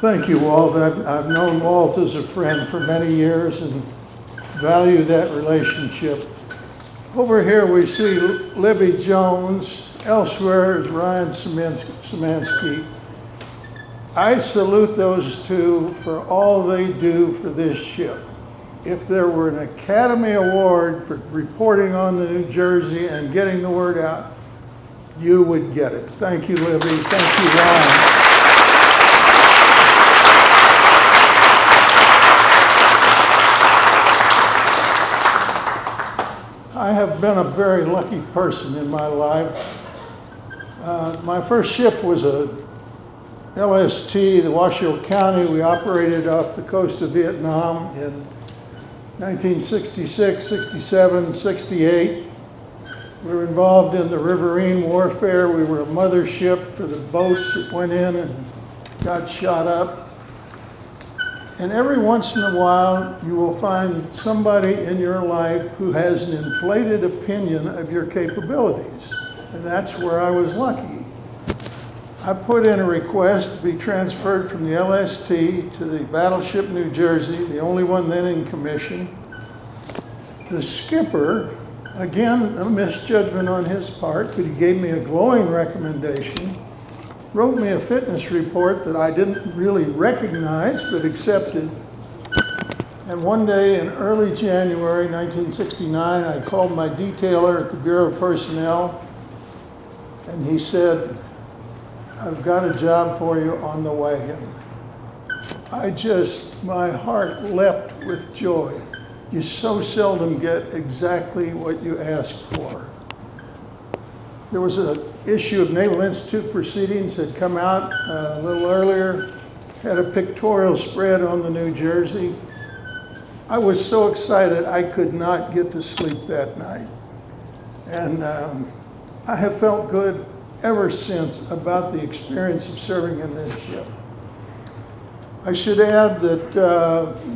Thank you, Walt. I've known Walt as a friend for many years and value that relationship. Over here we see Libby Jones. Elsewhere is Ryan Szymanski. I salute those two for all they do for this ship. If there were an Academy Award for reporting on the New Jersey and getting the word out, you would get it. Thank you, Libby. Thank you, Ryan. I have been a very lucky person in my life. My first ship was a LST, the Washoe County. We operated off the coast of Vietnam in 1966, 67, 68. We were involved in the riverine warfare. We were a mothership for the boats that went in and got shot up. And every once in a while, you will find somebody in your life who has an inflated opinion of your capabilities. And that's where I was lucky. I put in a request to be transferred from the LST to the Battleship New Jersey, the only one then in commission. The skipper, again, a misjudgment on his part, but he gave me a glowing recommendation, wrote me a fitness report that I didn't really recognize, but accepted. And one day in early January 1969, I called my detailer at the Bureau of Personnel, and he said, "I've got a job for you on the wagon." My heart leapt with joy. You so seldom get exactly what you ask for. There was an issue of Naval Institute proceedings that come out a little earlier, had a pictorial spread on the New Jersey. I was so excited I could not get to sleep that night. And I have felt good ever since about the experience of serving in this ship. I should add that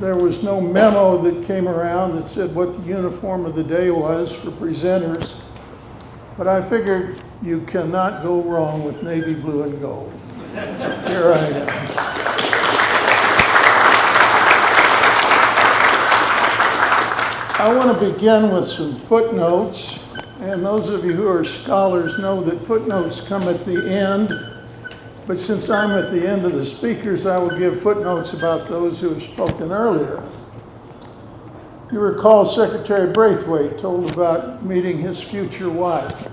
there was no memo that came around that said what the uniform of the day was for presenters, but I figured you cannot go wrong with navy blue and gold. So here I am. I want to begin with some footnotes. And those of you who are scholars know that footnotes come at the end, but since I'm at the end of the speakers, I will give footnotes about those who have spoken earlier. You recall Secretary Braithwaite told about meeting his future wife.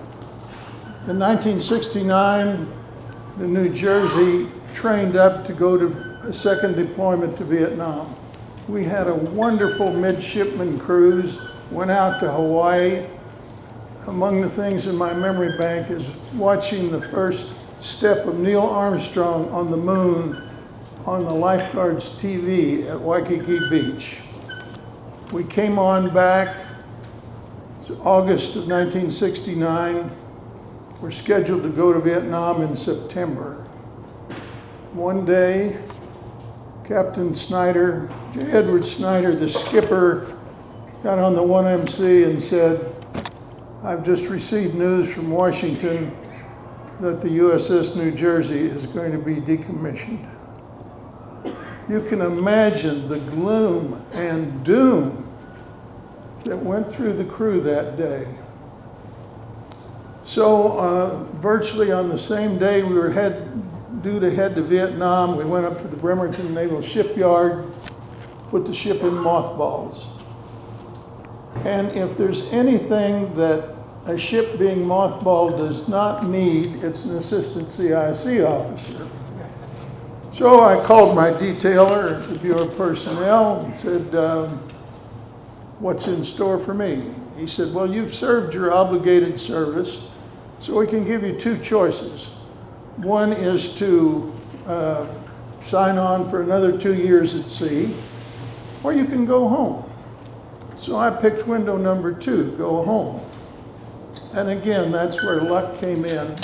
In 1969, the New Jersey trained up to go to a second deployment to Vietnam. We had a wonderful midshipman cruise, went out to Hawaii. Among the things in my memory bank is watching the first step of Neil Armstrong on the moon on the lifeguard's TV at Waikiki Beach. We came on back, it's August of 1969. We're scheduled to go to Vietnam in September. One day, Captain Snyder, J. Edward Snyder, the skipper, got on the 1MC and said, "I've just received news from Washington that the USS New Jersey is going to be decommissioned." You can imagine the gloom and doom that went through the crew that day. So virtually on the same day we were due to head to Vietnam, we went up to the Bremerton Naval Shipyard, put the ship in mothballs. And if there's anything that a ship being mothballed does not need, it's an assistant CIC officer. So I called my detailer at the Bureau of Personnel and said, "What's in store for me?" He said, "Well, you've served your obligated service, so we can give you two choices. One is to sign on for another 2 years at sea, or you can go home." So I picked window number 2, go home. And again, that's where luck came in.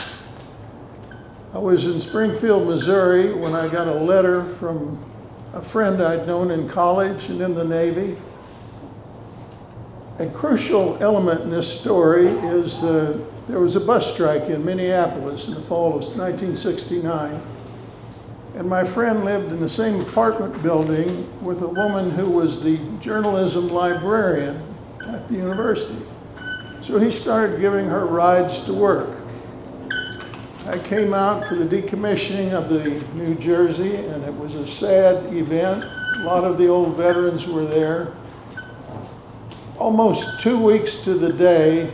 I was in Springfield, Missouri, when I got a letter from a friend I'd known in college and in the Navy. A crucial element in this story is there was a bus strike in Minneapolis in the fall of 1969. And my friend lived in the same apartment building with a woman who was the journalism librarian at the university. So he started giving her rides to work. I came out for the decommissioning of the New Jersey, and it was a sad event. A lot of the old veterans were there. Almost 2 weeks to the day,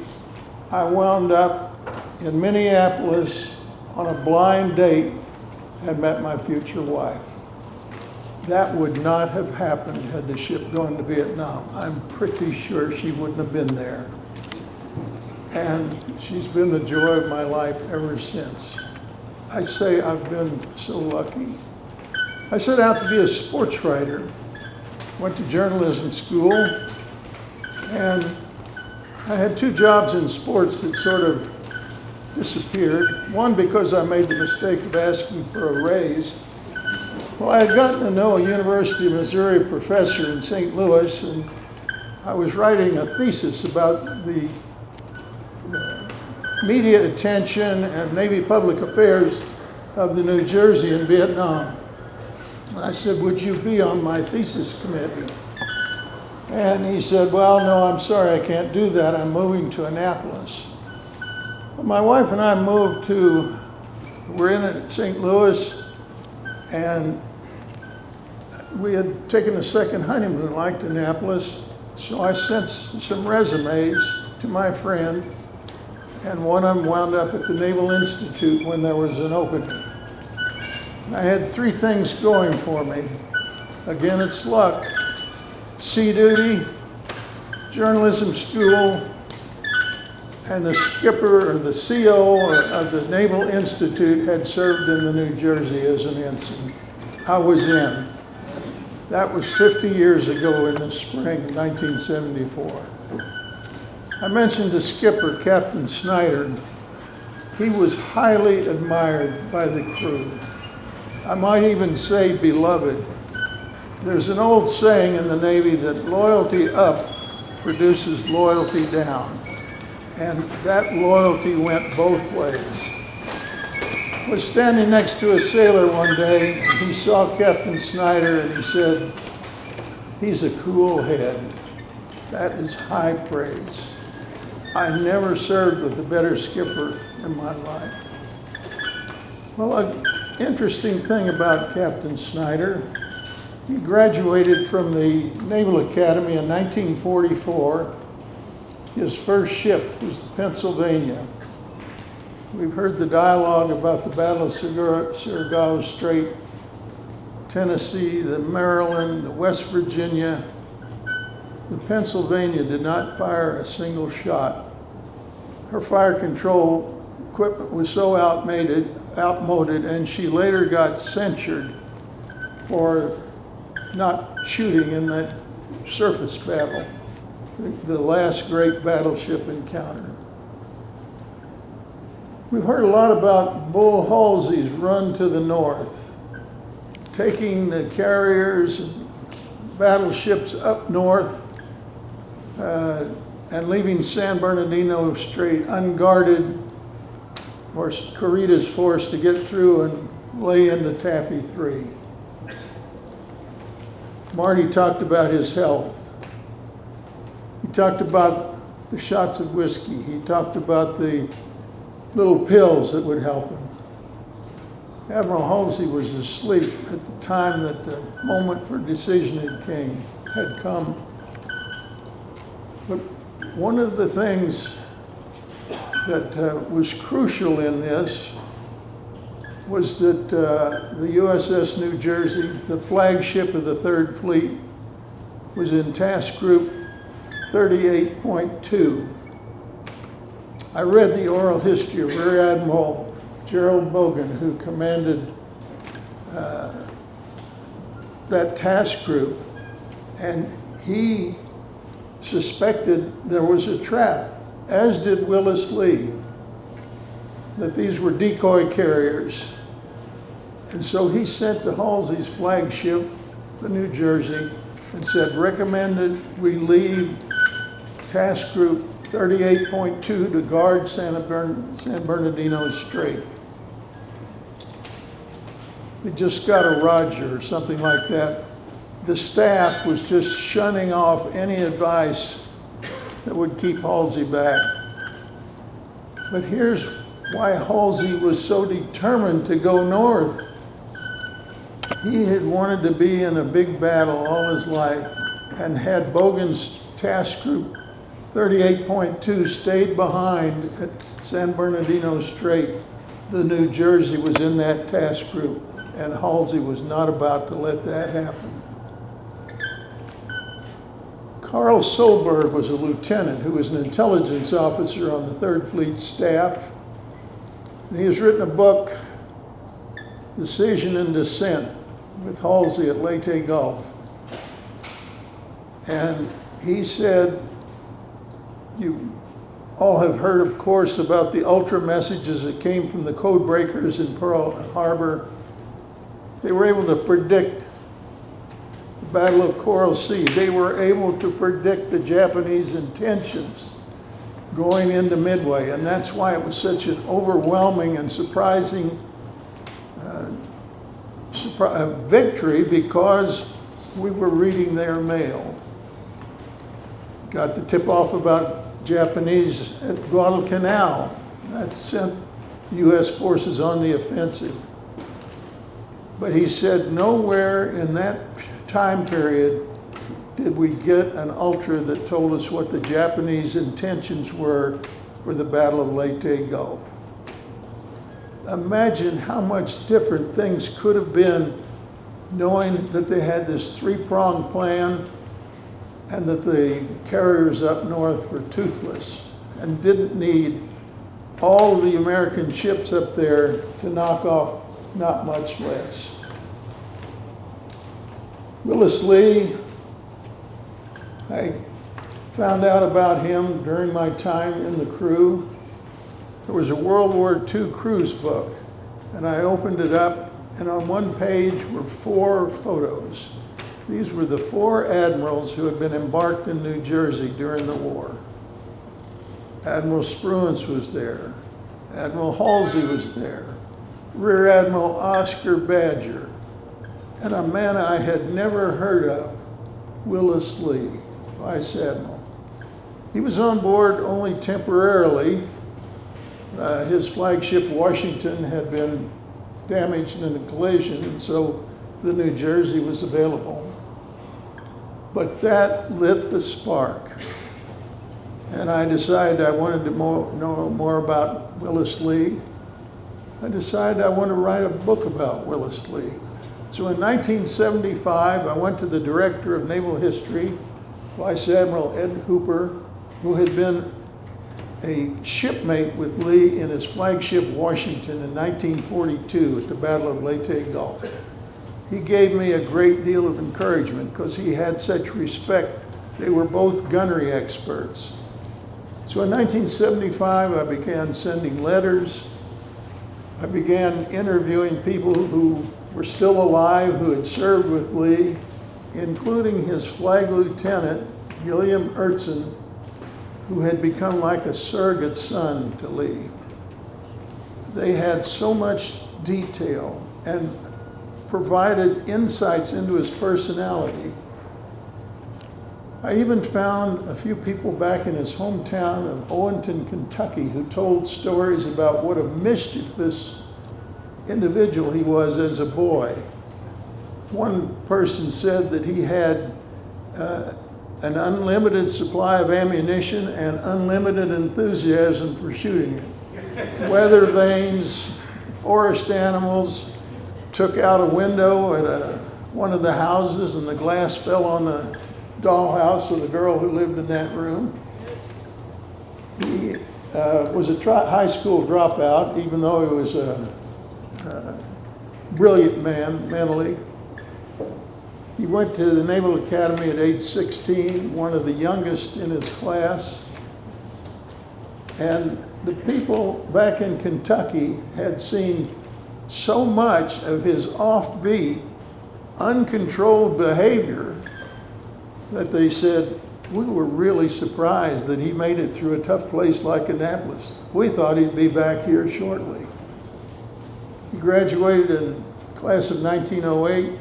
I wound up in Minneapolis on a blind date and met my future wife. That would not have happened had the ship gone to Vietnam. I'm pretty sure she wouldn't have been there. And she's been the joy of my life ever since. I say I've been so lucky. I set out to be a sports writer, went to journalism school, and I had 2 jobs in sports that sort of disappeared. One, because I made the mistake of asking for a raise. Well, I had gotten to know a University of Missouri professor in St. Louis, and I was writing a thesis about the media attention and Navy public affairs of the New Jersey in Vietnam. And I said, would you be on my thesis committee? And he said, well, no, I'm sorry, I can't do that. I'm moving to Annapolis. Well, my wife and I we're in St. Louis, and we had taken a second honeymoon, liked Annapolis. So I sent some resumes to my friend, and one of them wound up at the Naval Institute when there was an opening. I had 3 things going for me. Again, it's luck. Sea duty, journalism school, and the skipper or the CO of the Naval Institute had served in the New Jersey as an ensign. I was in. That was 50 years ago in the spring of 1974. I mentioned the skipper, Captain Snyder. He was highly admired by the crew. I might even say beloved. There's an old saying in the Navy that loyalty up produces loyalty down. And that loyalty went both ways. I was standing next to a sailor one day. He saw Captain Snyder and he said, he's a cool head. That is high praise. I never served with a better skipper in my life. Well, an interesting thing about Captain Snyder, he graduated from the Naval Academy in 1944. His first ship was the Pennsylvania. We've heard the dialogue about the Battle of Sargasso Strait, Tennessee, the Maryland, the West Virginia. The Pennsylvania did not fire a single shot. Her fire control equipment was so outmoded, and she later got censured for not shooting in that surface battle, the last great battleship encounter. We've heard a lot about Bull Halsey's run to the north, taking the carriers and battleships up north and leaving San Bernardino Strait unguarded for Corita's force to get through and lay into Taffy 3. Marty talked about his health. He talked about the shots of whiskey. He talked about the little pills that would help him. Admiral Halsey was asleep at the time that the moment for decision had come. But one of the things that was crucial in this was that the USS New Jersey, the flagship of the Third Fleet, was in Task Group 38.2. I read the oral history of Rear Admiral Gerald Bogan, who commanded that task group, and he suspected there was a trap, as did Willis Lee, that these were decoy carriers. And so he sent to Halsey's flagship, the New Jersey, and said, recommended we leave Task Group 38.2 to guard San Bernardino Strait. They just got a Roger or something like that. The staff was just shunning off any advice that would keep Halsey back. But here's why Halsey was so determined to go north. He had wanted to be in a big battle all his life and had Bogan's task group 38.2 stayed behind at San Bernardino Strait. The New Jersey was in that task group, and Halsey was not about to let that happen. Carl Solberg was a lieutenant who was an intelligence officer on the 3rd Fleet staff. And he has written a book, Decision and Descent, with Halsey at Leyte Gulf. And he said, you all have heard, of course, about the ultra messages that came from the code breakers in Pearl Harbor. They were able to predict the Battle of Coral Sea. They were able to predict the Japanese intentions going into Midway, and that's why it was such an overwhelming and surprising victory, because we were reading their mail. Got the tip off about Japanese at Guadalcanal. That sent U.S. forces on the offensive. But he said nowhere in that time period did we get an ultra that told us what the Japanese intentions were for the Battle of Leyte Gulf. Imagine how much different things could have been knowing that they had this three-pronged plan and that the carriers up north were toothless and didn't need all of the American ships up there to knock off not much less. Willis Lee, I found out about him during my time in the crew. There was a World War II cruise book, and I opened it up, and on one page were 4 photos. These were the 4 admirals who had been embarked in New Jersey during the war. Admiral Spruance was there. Admiral Halsey was there. Rear Admiral Oscar Badger, and a man I had never heard of, Willis Lee, Vice Admiral. He was on board only temporarily. His flagship Washington had been damaged in a collision, and so the New Jersey was available. But that lit the spark. And I decided I wanted to know more about Willis Lee. I decided I want to write a book about Willis Lee. So in 1975, I went to the director of naval history, Vice Admiral Ed Hooper, who had been a shipmate with Lee in his flagship Washington in 1942 at the Battle of Leyte Gulf. He gave me a great deal of encouragement because he had such respect. They were both gunnery experts. So in 1975, I began sending letters. I began interviewing people who were still alive, who had served with Lee, including his flag lieutenant, William Ertzen, who had become like a surrogate son to Lee. They had so much detail and provided insights into his personality. I even found a few people back in his hometown of Owenton, Kentucky, who told stories about what a mischievous individual he was as a boy. One person said that he had an unlimited supply of ammunition and unlimited enthusiasm for shooting it. Weather vanes, forest animals, took out a window at one of the houses and the glass fell on the dollhouse of the girl who lived in that room. He was a high school dropout, even though he was a brilliant man mentally. He went to the Naval Academy at age 16, one of the youngest in his class. And the people back in Kentucky had seen so much of his offbeat, uncontrolled behavior that they said, we were really surprised that he made it through a tough place like Annapolis. We thought he'd be back here shortly. He graduated in class of 1908,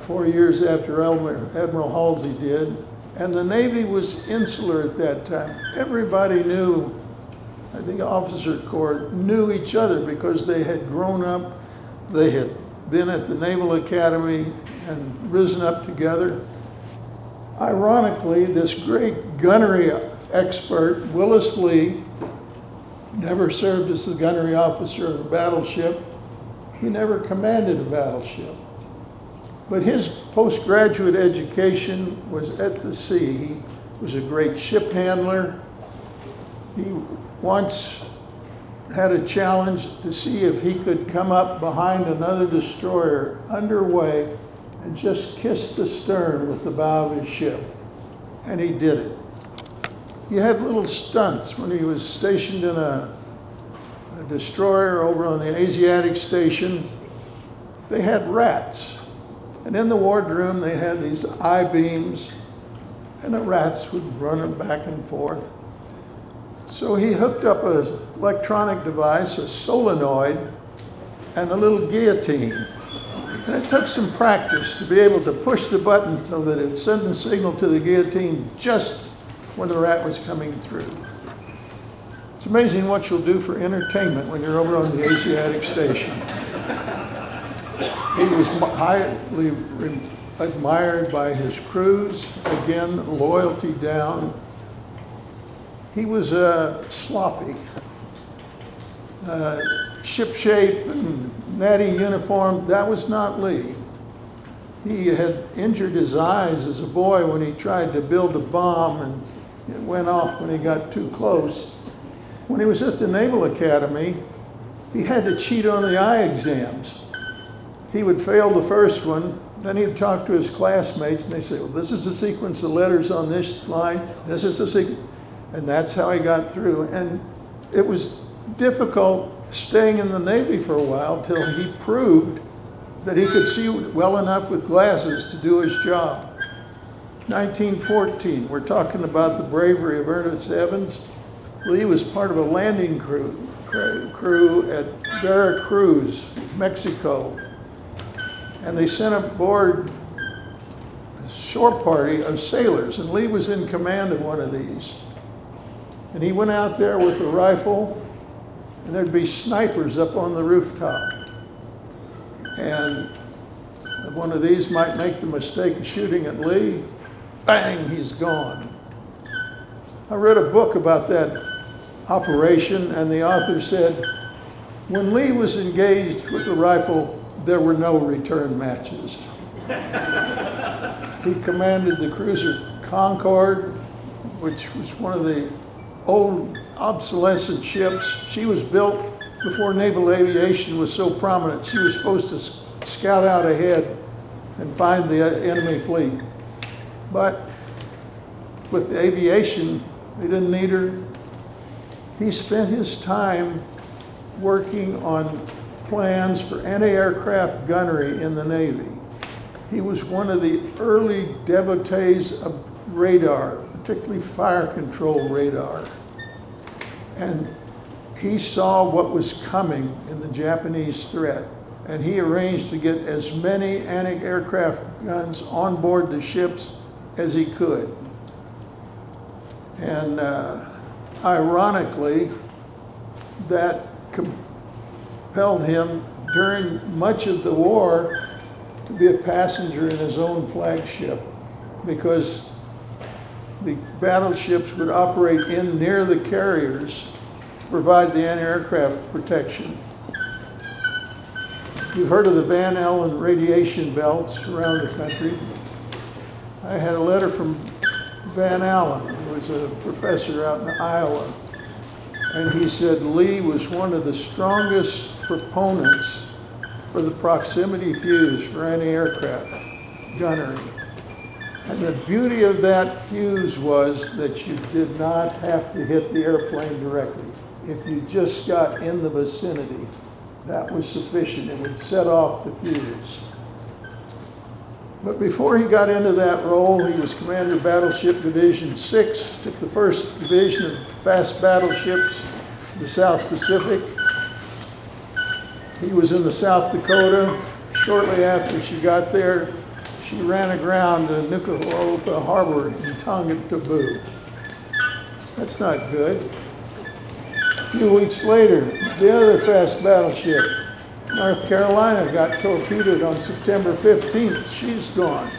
4 years after Admiral Halsey did. And the Navy was insular at that time. Everybody knew, I think officer corps knew each other because they had grown up, they had been at the Naval Academy and risen up together. Ironically, this great gunnery expert, Willis Lee, never served as the gunnery officer of a battleship. He never commanded a battleship. But his postgraduate education was at the sea. He was a great ship handler. He once had a challenge to see if he could come up behind another destroyer underway and just kiss the stern with the bow of his ship. And he did it. He had little stunts when he was stationed in a destroyer over on the Asiatic station. They had rats. And in the wardroom, they had these I-beams, and the rats would run them back and forth. So he hooked up an electronic device, a solenoid, and a little guillotine. And it took some practice to be able to push the button so that it sent the signal to the guillotine just when the rat was coming through. It's amazing what you'll do for entertainment when you're over on the Asiatic station. He was highly admired by his crews. Again, loyalty down. He was sloppy. Ship shape and natty uniform, that was not Lee. He had injured his eyes as a boy when he tried to build a bomb, and it went off when he got too close. When he was at the Naval Academy, he had to cheat on the eye exams. He would fail the first one, then he'd talk to his classmates, and they'd say, well, this is the sequence of letters on this line, this is the sequence, and that's how he got through. And it was difficult staying in the Navy for a while till he proved that he could see well enough with glasses to do his job. 1914, we're talking about the bravery of Ernest Evans. Lee was part of a landing crew at Veracruz, Mexico. And they sent aboard a shore party of sailors, and Lee was in command of one of these. And he went out there with a rifle, and there'd be snipers up on the rooftop. And one of these might make the mistake of shooting at Lee. Bang, he's gone. I read a book about that operation, and the author said, when Lee was engaged with the rifle, there were no return matches. He commanded the cruiser Concord, which was one of the old obsolescent ships. She was built before naval aviation was so prominent. She was supposed to scout out ahead and find the enemy fleet. But with the aviation, they didn't need her. He spent his time working on plans for anti-aircraft gunnery in the Navy. He was one of the early devotees of radar, particularly fire control radar. And he saw what was coming in the Japanese threat, and he arranged to get as many anti-aircraft guns on board the ships as he could. And ironically, that compelled him during much of the war to be a passenger in his own flagship, because the battleships would operate in near the carriers to provide the anti-aircraft protection. You've heard of the Van Allen radiation belts around the country. I had a letter from Van Allen, who was a professor out in Iowa, and he said Lee was one of the strongest proponents for the proximity fuse for anti-aircraft gunnery. And the beauty of that fuse was that you did not have to hit the airplane directly. If you just got in the vicinity, that was sufficient. It would set off the fuse. But before he got into that role, he was commander of Battleship Division 6, took the 1st Division of fast battleships in the South Pacific. He was in the South Dakota. Shortly after she got there, she ran aground the Nuku'alofa Harbor in Tonga Taboo. That's not good. A few weeks later, the other fast battleship, North Carolina, got torpedoed on September 15th. She's gone.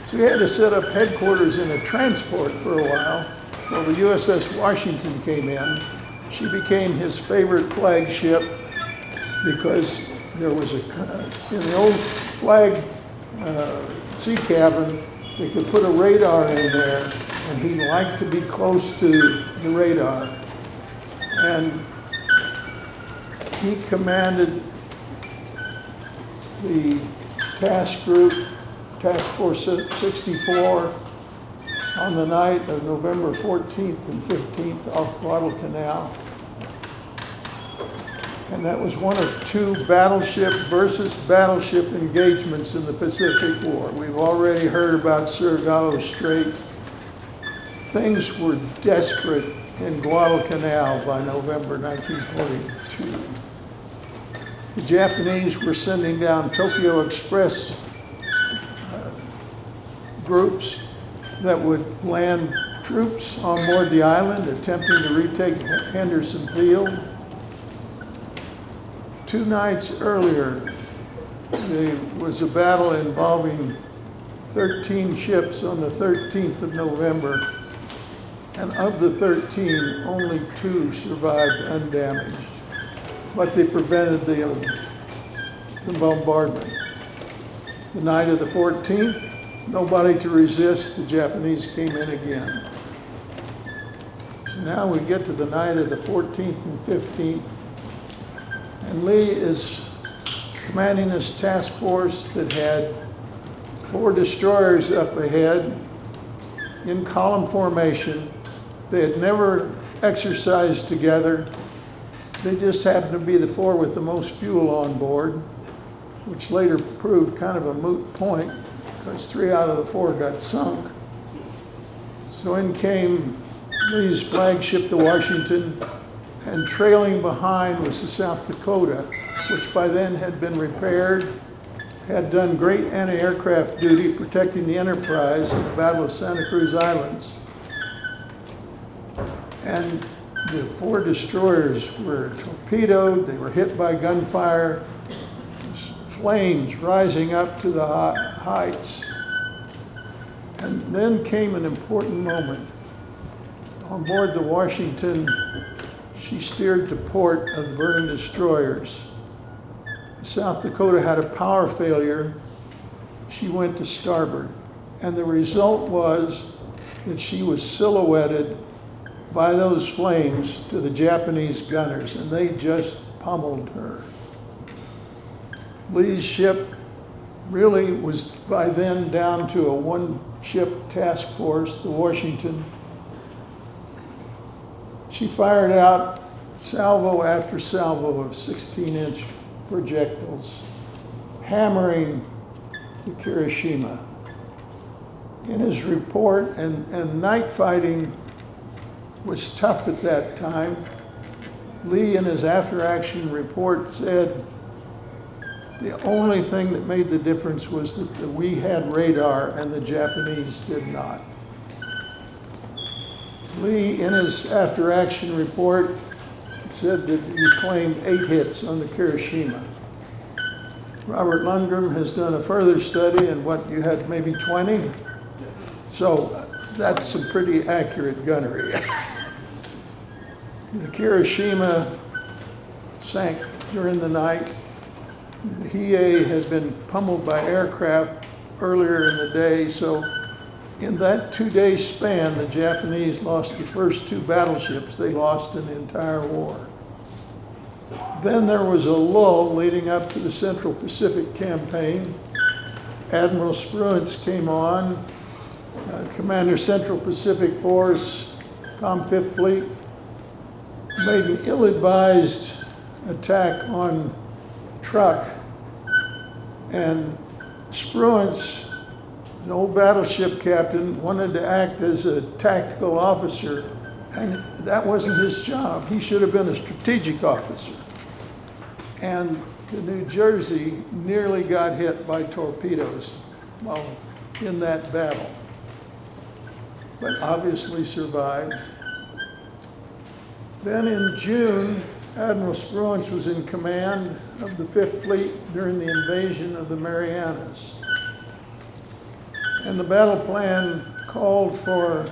So we had to set up headquarters in a transport for a while. Well, the USS Washington came in. She became his favorite flagship because there was in the old flag sea cabin, they could put a radar in there, and he liked to be close to the radar. And he commanded the task group, Task Force 64, on the night of November 14th and 15th off Guadalcanal. And that was one of two battleship versus battleship engagements in the Pacific War. We've already heard about Surigao Strait. Things were desperate in Guadalcanal by November 1942. The Japanese were sending down Tokyo Express groups that would land troops on board the island, attempting to retake Henderson Field. 2 nights earlier, there was a battle involving 13 ships on the 13th of November, and of the 13, only 2 survived undamaged, but they prevented the bombardment. The night of the 14th, nobody to resist, the Japanese came in again. So now we get to the night of the 14th and 15th, and Lee is commanding this task force that had 4 destroyers up ahead in column formation. They had never exercised together. They just happened to be the 4 with the most fuel on board, which later proved kind of a moot point because 3 out of the 4 got sunk. So in came Lee's flagship, the Washington, and trailing behind was the South Dakota, which by then had been repaired, had done great anti-aircraft duty protecting the Enterprise in the Battle of Santa Cruz Islands. And the 4 destroyers were torpedoed, they were hit by gunfire, flames rising up to the heights. And then came an important moment. On board the Washington, she steered to port of the burning destroyers. South Dakota had a power failure. She went to starboard. And the result was that she was silhouetted by those flames to the Japanese gunners, and they just pummeled her. Lee's ship really was by then down to a 1-ship task force, the Washington. She fired out salvo after salvo of 16-inch projectiles, hammering the Kirishima. In his report, and night fighting was tough at that time, Lee in his after-action report said the only thing that made the difference was that we had radar and the Japanese did not. Lee, in his after-action report, said that he claimed 8 hits on the Kirishima. Robert Lundgren has done a further study, and what, you had maybe 20? So that's some pretty accurate gunnery. The Kirishima sank during the night. The Hiei had been pummeled by aircraft earlier in the day, so in that 2-day span, the Japanese lost the first 2 battleships they lost in the entire war. Then there was a lull leading up to the Central Pacific campaign. Admiral Spruance came on, Commander Central Pacific Force, Com 5th Fleet, made an ill-advised attack on Truk, and Spruance, an old battleship captain, wanted to act as a tactical officer, and that wasn't his job. He should have been a strategic officer. And the New Jersey nearly got hit by torpedoes while in that battle, but obviously survived. Then in June, Admiral Spruance was in command of the Fifth Fleet during the invasion of the Marianas. And the battle plan called for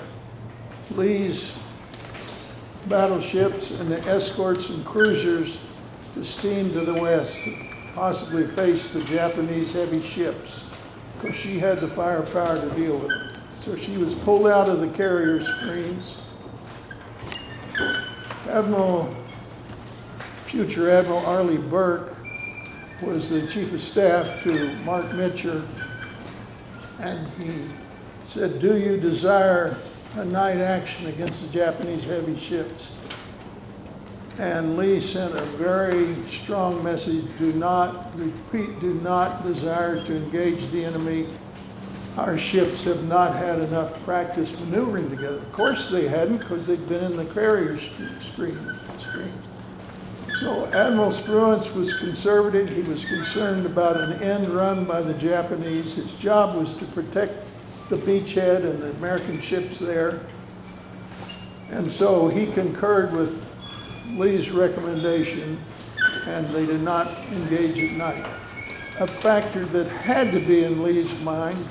Lee's battleships and the escorts and cruisers to steam to the west, possibly face the Japanese heavy ships, because she had the firepower to deal with it. So she was pulled out of the carrier screens. Future Admiral Arleigh Burke was the chief of staff to Mark Mitcher, and he said, "Do you desire a night action against the Japanese heavy ships?" And Lee sent a very strong message: do not desire to engage the enemy. Our ships have not had enough practice maneuvering together. Of course they hadn't, because they'd been in the carrier screen. So Admiral Spruance was conservative. He was concerned about an end run by the Japanese. His job was to protect the beachhead and the American ships there. And so he concurred with Lee's recommendation, and they did not engage at night. A factor that had to be in Lee's mind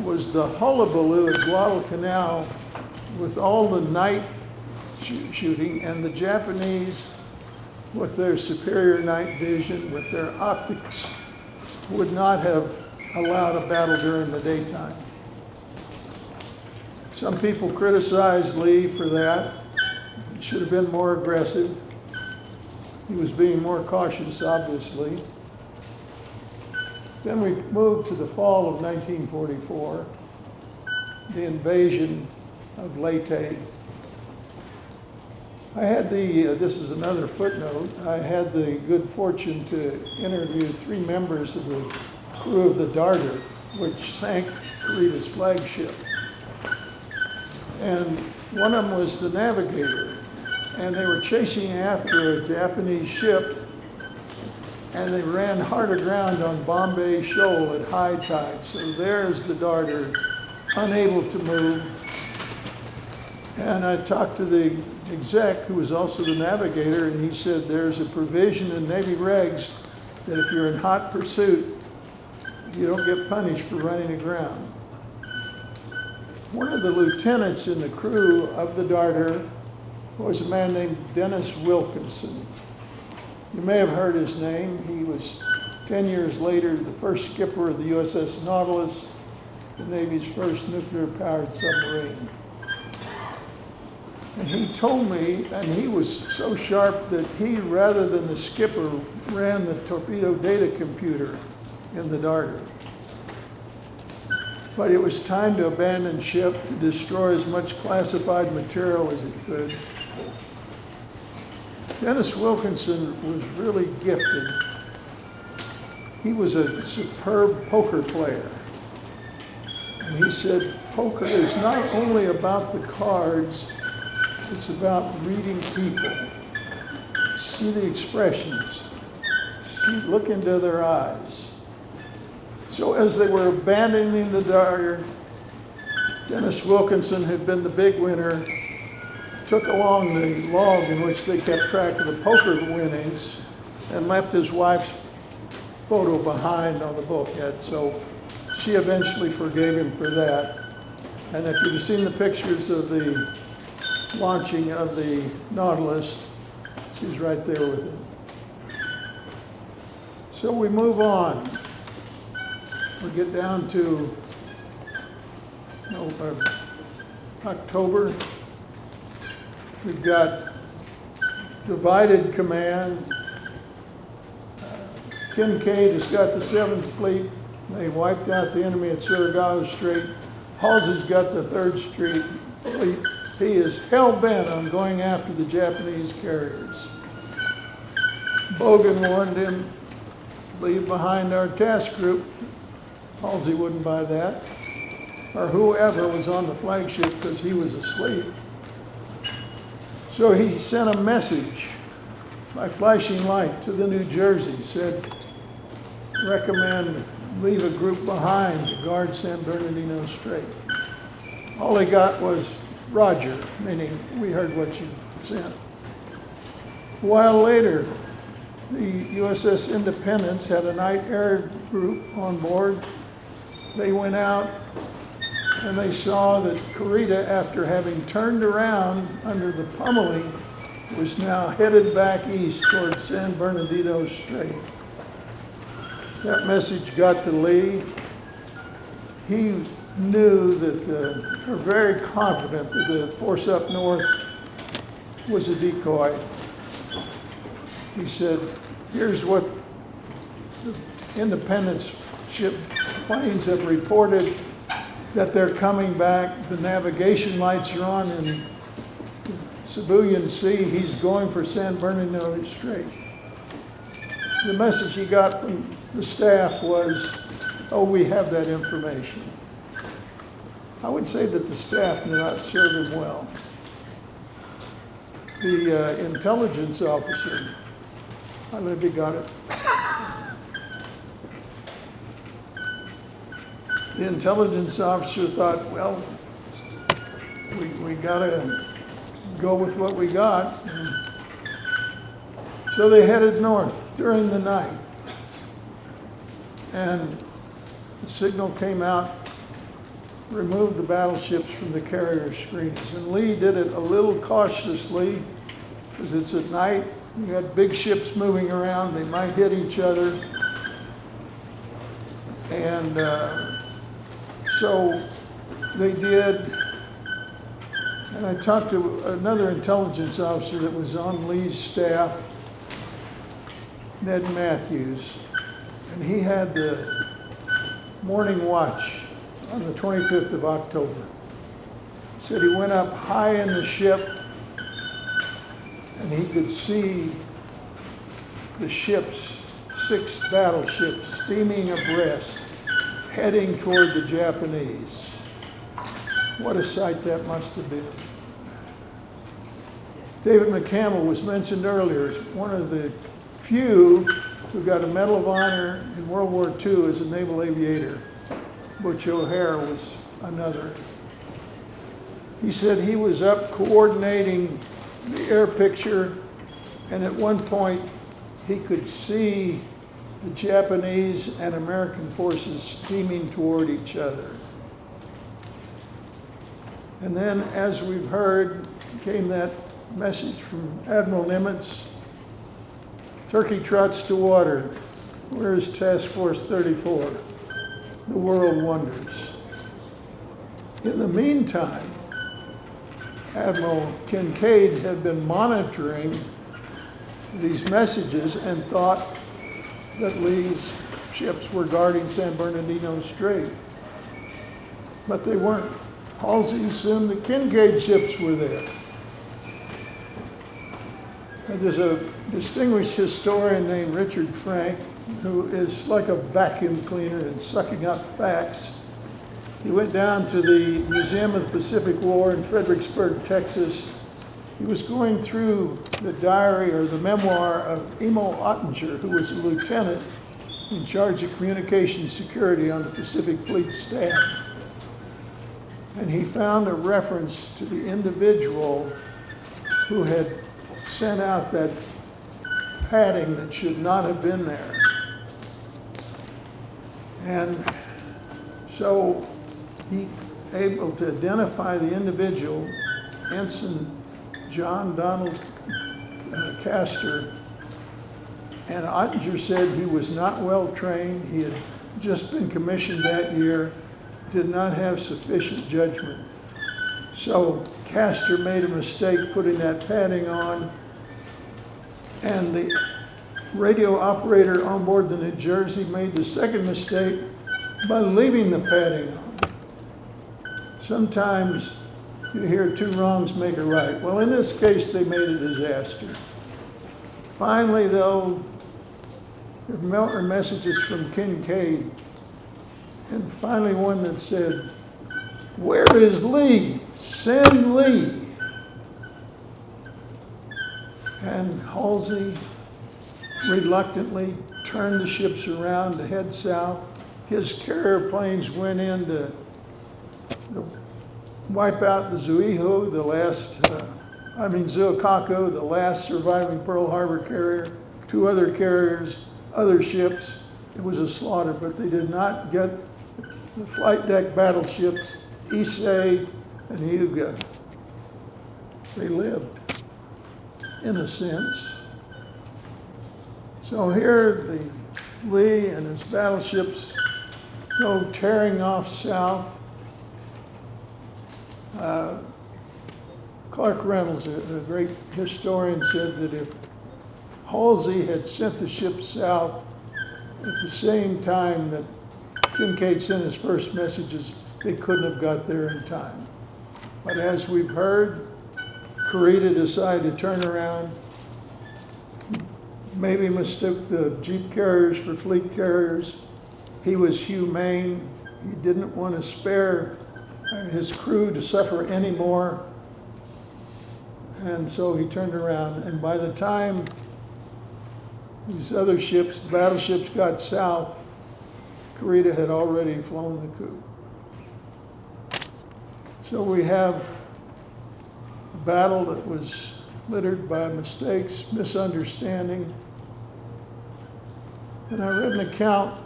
was the hullabaloo at Guadalcanal with all the night shooting, and the Japanese, with their superior night vision, with their optics, would not have allowed a battle during the daytime. Some people criticized Lee for that. He should have been more aggressive. He was being more cautious, obviously. Then we moved to the fall of 1944, the invasion of Leyte. I had this is another footnote, I had the good fortune to interview 3 members of the crew of the Darter, which sank Korea's flagship. And one of them was the navigator, and they were chasing after a Japanese ship, and they ran hard aground on Bombay Shoal at high tide. So there's the Darter, unable to move. And I talked to the exec, who was also the navigator, and he said there's a provision in Navy regs that if you're in hot pursuit, you don't get punished for running aground. One of the lieutenants in the crew of the Darter was a man named Dennis Wilkinson. You may have heard his name. He was 10 years later the first skipper of the USS Nautilus, the Navy's first nuclear-powered submarine. And he told me, and he was so sharp that he, rather than the skipper, ran the torpedo data computer in the Darter. But it was time to abandon ship, to destroy as much classified material as it could. Dennis Wilkinson was really gifted. He was a superb poker player. And he said, poker is not only about the cards, it's about reading people. See the expressions. Look into their eyes. So as they were abandoning the Darter, Dennis Wilkinson, who'd been the big winner, took along the log in which they kept track of the poker winnings and left his wife's photo behind on the bulkhead. So she eventually forgave him for that. And if you've seen the pictures of the launching of the Nautilus, she's right there with him. So we move on. We get down to October. We've got divided command. Kincaid has got the 7th Fleet. They wiped out the enemy at Surigao Strait. Halsey's got the 3rd Fleet. He is hell-bent on going after the Japanese carriers. Bogan warned him, leave behind our task group. Halsey wouldn't buy that. Or whoever was on the flagship, because he was asleep. So he sent a message by flashing light to the New Jersey, said, recommend leave a group behind to guard San Bernardino Strait. All they got was Roger, meaning we heard what you sent. A while later, the USS Independence had a night air group on board. They went out and they saw that Corita, after having turned around under the pummeling, was now headed back east towards San Bernardino Strait. That message got to Lee. He knew that, or very confident that the force up north was a decoy. He said, here's what the Independence ship planes have reported, that they're coming back. The navigation lights are on in the Sibuyan Sea. He's going for San Bernardino Strait. The message he got from the staff was, oh, we have that information. I would say that the staff did not serve him well. The intelligence officer, I maybe got it. The intelligence officer thought, well, we gotta go with what we got. And so they headed north during the night. And the signal came out, removed the battleships from the carrier screens. And Lee did it a little cautiously, because it's at night. You had big ships moving around, they might hit each other. And so they did. And I talked to another intelligence officer that was on Lee's staff, Ned Matthews, and he had the morning watch on the 25th of October. Said he went up high in the ship and he could see the ships, 6 battleships, steaming abreast, heading toward the Japanese. What a sight that must have been. David McCampbell was mentioned earlier as one of the few who got a Medal of Honor in World War II as a naval aviator. Butch O'Hare was another. He said he was up coordinating the air picture, and at one point he could see the Japanese and American forces steaming toward each other. And then, as we've heard, came that message from Admiral Nimitz, Turkey trots to water. Where is Task Force 34? The world wonders. In the meantime, Admiral Kincaid had been monitoring these messages and thought that Lee's ships were guarding San Bernardino Strait. But they weren't. Halsey assumed the Kincaid ships were there. And there's a distinguished historian named Richard Frank, who is like a vacuum cleaner and sucking up facts. He went down to the Museum of the Pacific War in Fredericksburg, Texas. He was going through the diary or the memoir of Emil Ottinger, who was a lieutenant in charge of communication security on the Pacific Fleet staff. And he found a reference to the individual who had sent out that padding that should not have been there. And so he able to identify the individual, Ensign John Donald Castor. And Ottinger said he was not well trained. He had just been commissioned that year, did not have sufficient judgment. So Castor made a mistake putting that padding on, and the radio operator on board the New Jersey made the second mistake by leaving the padding on. Sometimes you hear 2 wrongs make a right. Well, in this case, they made a disaster. Finally, though, there were messages from Kincaid, and finally one that said, "Where is Lee? Send Lee." And Halsey reluctantly turned the ships around to head south. His carrier planes went in to wipe out the Zuiho, Zuicaco, the last surviving Pearl Harbor carrier, 2 other carriers, other ships. It was a slaughter, but they did not get the flight deck battleships, Issei and Hyuga. They lived, in a sense. So here the Lee and his battleships go tearing off south. Clark Reynolds, a great historian, said that if Halsey had sent the ship south at the same time that Kincaid sent his first messages, they couldn't have got there in time. But as we've heard, Kurita decided to turn around, maybe mistook the jeep carriers for fleet carriers. He was humane. He didn't want to spare his crew to suffer anymore. And so he turned around. And by the time these other ships, the battleships, got south, Kurita had already flown the coop. So we have a battle that was littered by mistakes, misunderstanding. And I read an account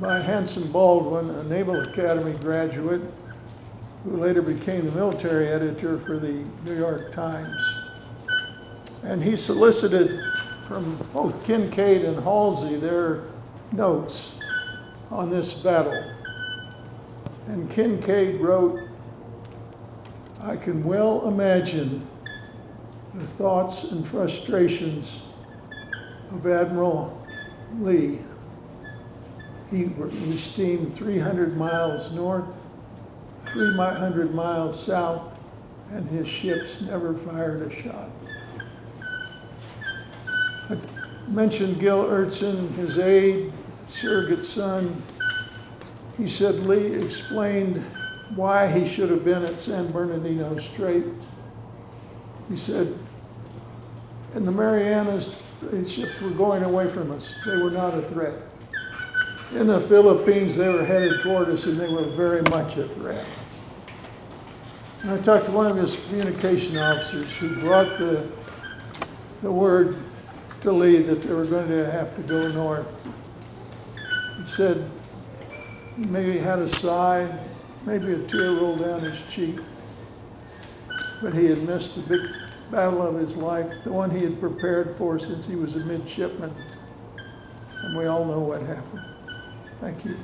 by Hanson Baldwin, a Naval Academy graduate, who later became the military editor for the New York Times. And he solicited from both Kincaid and Halsey their notes on this battle. And Kincaid wrote, "I can well imagine the thoughts and frustrations of Admiral Lee. He steamed 300 miles north, 300 miles south, and his ships never fired a shot." I mentioned Gil Ertzen, his aide, surrogate son. He said Lee explained why he should have been at San Bernardino Strait. He said, in the Marianas, the ships were going away from us. They were not a threat. In the Philippines, they were headed toward us, and they were very much a threat. And I talked to one of his communication officers who brought the word to Lee that they were going to have to go north. He said he maybe had a sigh, maybe a tear rolled down his cheek, but he had missed the big battle of his life, the one he had prepared for since he was a midshipman. And we all know what happened. Thank you.